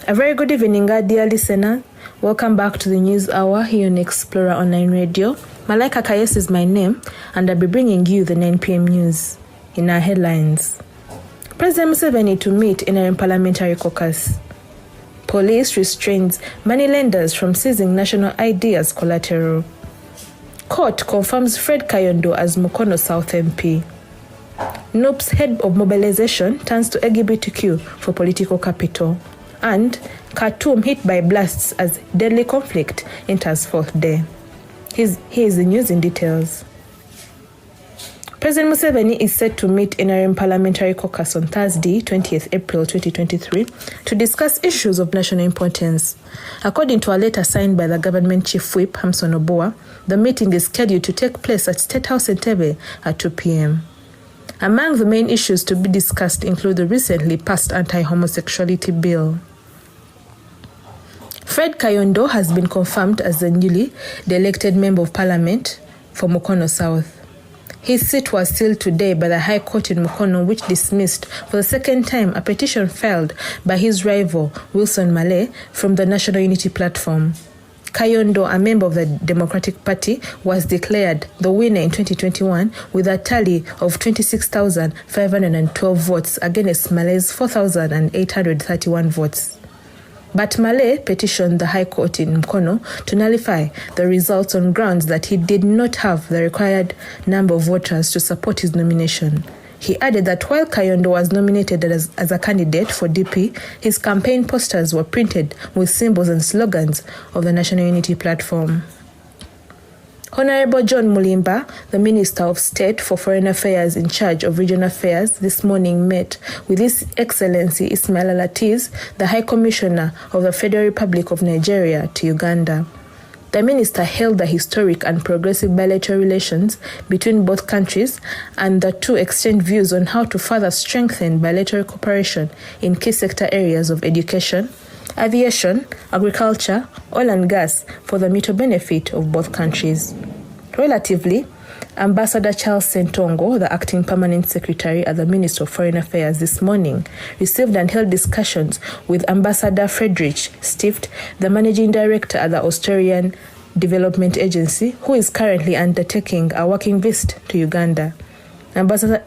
A very good evening, our dear listener. Welcome back to the News Hour here on Explorer Online Radio. Malaika Kayes is my name, and I'll be bringing you the 9 p.m. news. In our headlines, President Museveni to meet in parliamentary caucus. Police restrains moneylenders from seizing national ID as collateral. Court confirms Fred Kayondo as Mukono South MP. NUP's head of mobilization turns to LGBTQ for political capital. And Khartoum hit by blasts as deadly conflict enters fourth day. Here is the news in details. President Museveni is set to meet in parliamentary caucus on Thursday, 20th April 2023, to discuss issues of national importance. According to a letter signed by the government chief whip, Hamson Oboa, the meeting is scheduled to take place at State House Entebbe at 2 p.m. Among the main issues to be discussed include the recently passed anti-homosexuality bill. Fred Kayondo has been confirmed as the newly elected Member of Parliament for Mukono South. His seat was sealed today by the High Court in Mukono, which dismissed for the second time a petition filed by his rival, Wilson Malay, from the National Unity Platform. Kayondo, a member of the Democratic Party, was declared the winner in 2021 with a tally of 26,512 votes against Malay's 4,831 votes. But Malay petitioned the High Court in Mukono to nullify the results on grounds that he did not have the required number of voters to support his nomination. He added that while Kayondo was nominated as a candidate for DP, his campaign posters were printed with symbols and slogans of the National Unity Platform. Honorable John Mulimba, the Minister of State for Foreign Affairs in charge of regional affairs, this morning met with His Excellency Ismail Lateef, the High Commissioner of the Federal Republic of Nigeria to Uganda. The minister hailed the historic and progressive bilateral relations between both countries, and the two exchanged views on how to further strengthen bilateral cooperation in key sector areas of education, aviation, agriculture, oil and gas for the mutual benefit of both countries. Relatively, Ambassador Charles Sentongo, the acting permanent secretary at the Ministry of Foreign Affairs this morning, received and held discussions with Ambassador Friedrich Stift, the managing director at the Australian Development Agency, who is currently undertaking a working visit to Uganda. Ambassador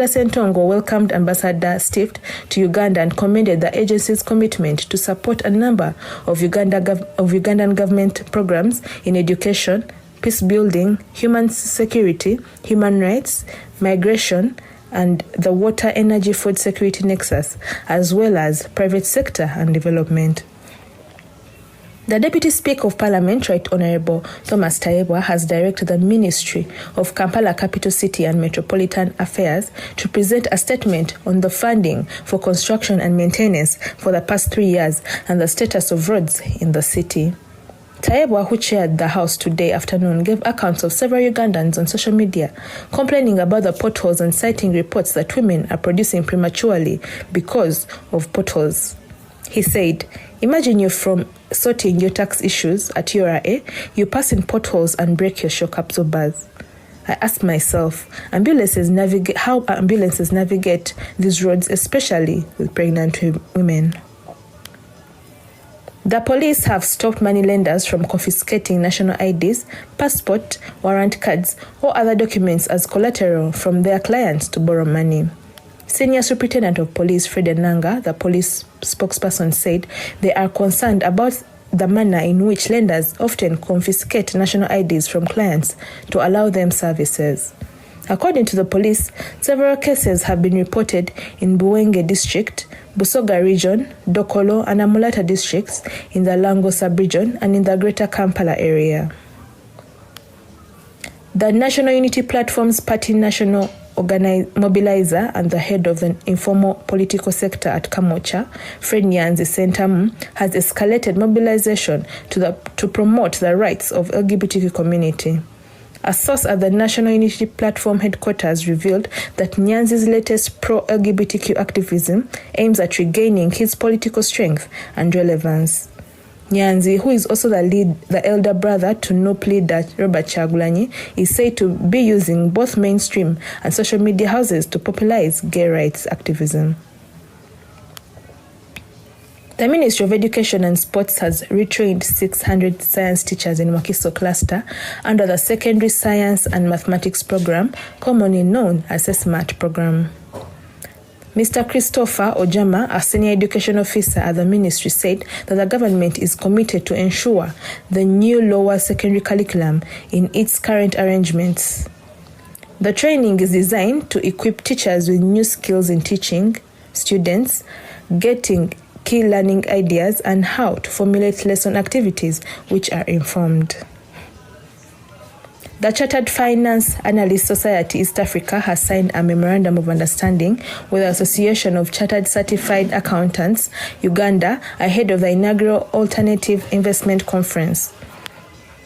Sentongo welcomed Ambassador Stift to Uganda and commended the agency's commitment to support a number of Ugandan government programs in education, peace building, human security, human rights, migration, and the water, energy, food security nexus, as well as private sector and development. The Deputy Speaker of Parliament, Right Honourable Thomas Tayebwa, has directed the Ministry of Kampala Capital City and Metropolitan Affairs to present a statement on the funding for construction and maintenance for the past 3 years and the status of roads in the city. Tayebwa, who chaired the House today afternoon, gave accounts of several Ugandans on social media complaining about the potholes and citing reports that women are producing prematurely because of potholes. He said, "Imagine you're from sorting your tax issues at URA, you pass in potholes and break your shock absorbers. I asked myself, how ambulances navigate these roads, especially with pregnant women." The police have stopped moneylenders from confiscating national IDs, passport, warrant cards, or other documents as collateral from their clients to borrow money. Senior Superintendent of Police Fred Enanga, the police spokesperson, said they are concerned about the manner in which lenders often confiscate national IDs from clients to allow them services. According to the police, several cases have been reported in Buwenge district, Busoga region, Dokolo and Amulata districts, in the Lango sub-region and in the Greater Kampala area. The National Unity Platform's party national mobilizer and the head of the informal political sector at Kamocha, Fred Nyanzi Sentamu, has escalated mobilization to promote the rights of LGBTQ community. A source at the National Unity Platform headquarters revealed that Nyanzi's latest pro-LGBTQ activism aims at regaining his political strength and relevance. Nyanzi, who is also the elder brother to NUP leader Robert Kyagulanyi, is said to be using both mainstream and social media houses to popularize gay rights activism. The Ministry of Education and Sports has retrained 600 science teachers in Wakiso cluster under the Secondary Science and Mathematics Program, commonly known as the SMART program. Mr. Christopher Ojama, a senior education officer at the ministry, said that the government is committed to ensure the new lower secondary curriculum in its current arrangements. The training is designed to equip teachers with new skills in teaching students, getting key learning ideas, and how to formulate lesson activities which are informed. The Chartered Finance Analyst Society East Africa has signed a memorandum of understanding with the Association of Chartered Certified Accountants, Uganda, ahead of the inaugural Alternative Investment Conference.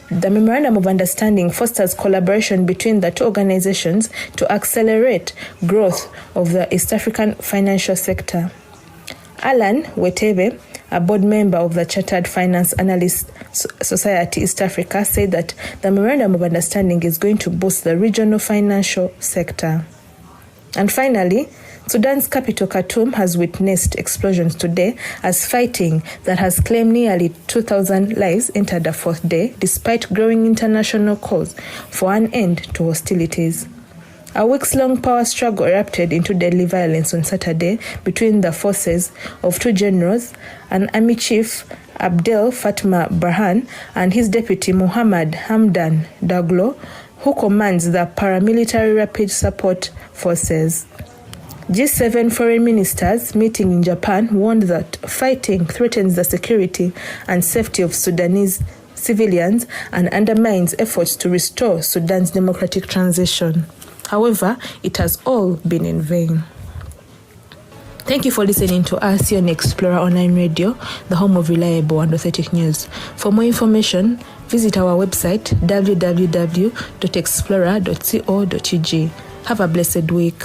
The memorandum of understanding fosters collaboration between the two organizations to accelerate growth of the East African financial sector. Alan Wetebe, a board member of the Chartered Finance Analyst Society East Africa, said that the memorandum of understanding is going to boost the regional financial sector. And finally, Sudan's capital Khartoum has witnessed explosions today as fighting that has claimed nearly 2,000 lives entered the fourth day, despite growing international calls for an end to hostilities. A weeks-long power struggle erupted into deadly violence on Saturday between the forces of two generals, an army chief, Abdel Fattah Burhan, and his deputy, Muhammad Hamdan Daglo, who commands the paramilitary rapid support forces. G7 foreign ministers meeting in Japan warned that fighting threatens the security and safety of Sudanese civilians and undermines efforts to restore Sudan's democratic transition. However, it has all been in vain. Thank you for listening to ASEAN Explorer Online Radio, the home of reliable and authentic news. For more information, visit our website www.explorer.co.ug. Have a blessed week.